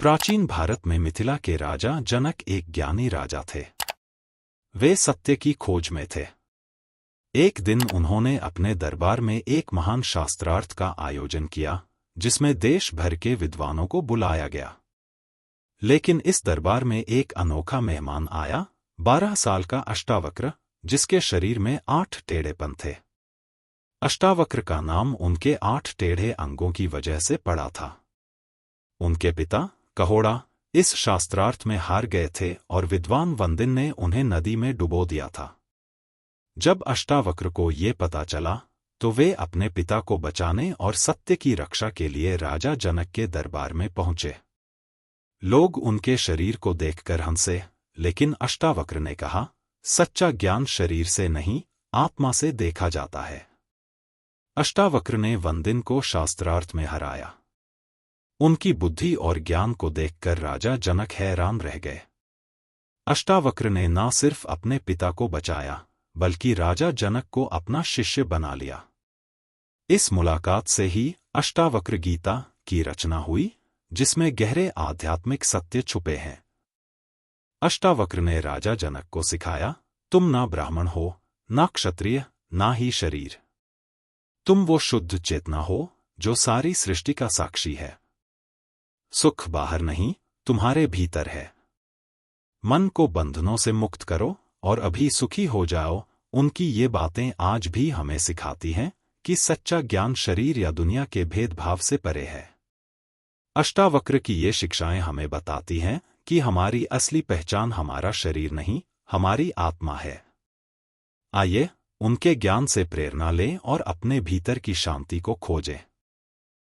प्राचीन भारत में मिथिला के राजा जनक एक ज्ञानी राजा थे। वे सत्य की खोज में थे। एक दिन उन्होंने अपने दरबार में एक महान शास्त्रार्थ का आयोजन किया, जिसमें देश भर के विद्वानों को बुलाया गया। लेकिन इस दरबार में एक अनोखा मेहमान आया, 12 साल का अष्टावक्र, जिसके शरीर में 8 टेढ़ेपन थे। अष्टावक्र का नाम उनके 8 टेढ़े अंगों की वजह से पड़ा था। उनके पिता कहोड़ा इस शास्त्रार्थ में हार गए थे और विद्वान वंदिन ने उन्हें नदी में डुबो दिया था। जब अष्टावक्र को ये पता चला तो वे अपने पिता को बचाने और सत्य की रक्षा के लिए राजा जनक के दरबार में पहुंचे। लोग उनके शरीर को देखकर हंसे, लेकिन अष्टावक्र ने कहा, सच्चा ज्ञान शरीर से नहीं, आत्मा से देखा जाता है। अष्टावक्र ने वंदिन को शास्त्रार्थ में हराया। उनकी बुद्धि और ज्ञान को देखकर राजा जनक हैरान रह गए। अष्टावक्र ने न सिर्फ अपने पिता को बचाया, बल्कि राजा जनक को अपना शिष्य बना लिया। इस मुलाकात से ही अष्टावक्र गीता की रचना हुई, जिसमें गहरे आध्यात्मिक सत्य छुपे हैं। अष्टावक्र ने राजा जनक को सिखाया, तुम ना ब्राह्मण हो, ना क्षत्रिय, ना ही शरीर। तुम वो शुद्ध चेतना हो जो सारी सृष्टि का साक्षी है। सुख बाहर नहीं, तुम्हारे भीतर है। मन को बंधनों से मुक्त करो और अभी सुखी हो जाओ। उनकी ये बातें आज भी हमें सिखाती हैं कि सच्चा ज्ञान शरीर या दुनिया के भेदभाव से परे है। अष्टावक्र की ये शिक्षाएं हमें बताती हैं कि हमारी असली पहचान हमारा शरीर नहीं, हमारी आत्मा है। आइए, उनके ज्ञान से प्रेरणा लें और अपने भीतर की शांति को खोजें।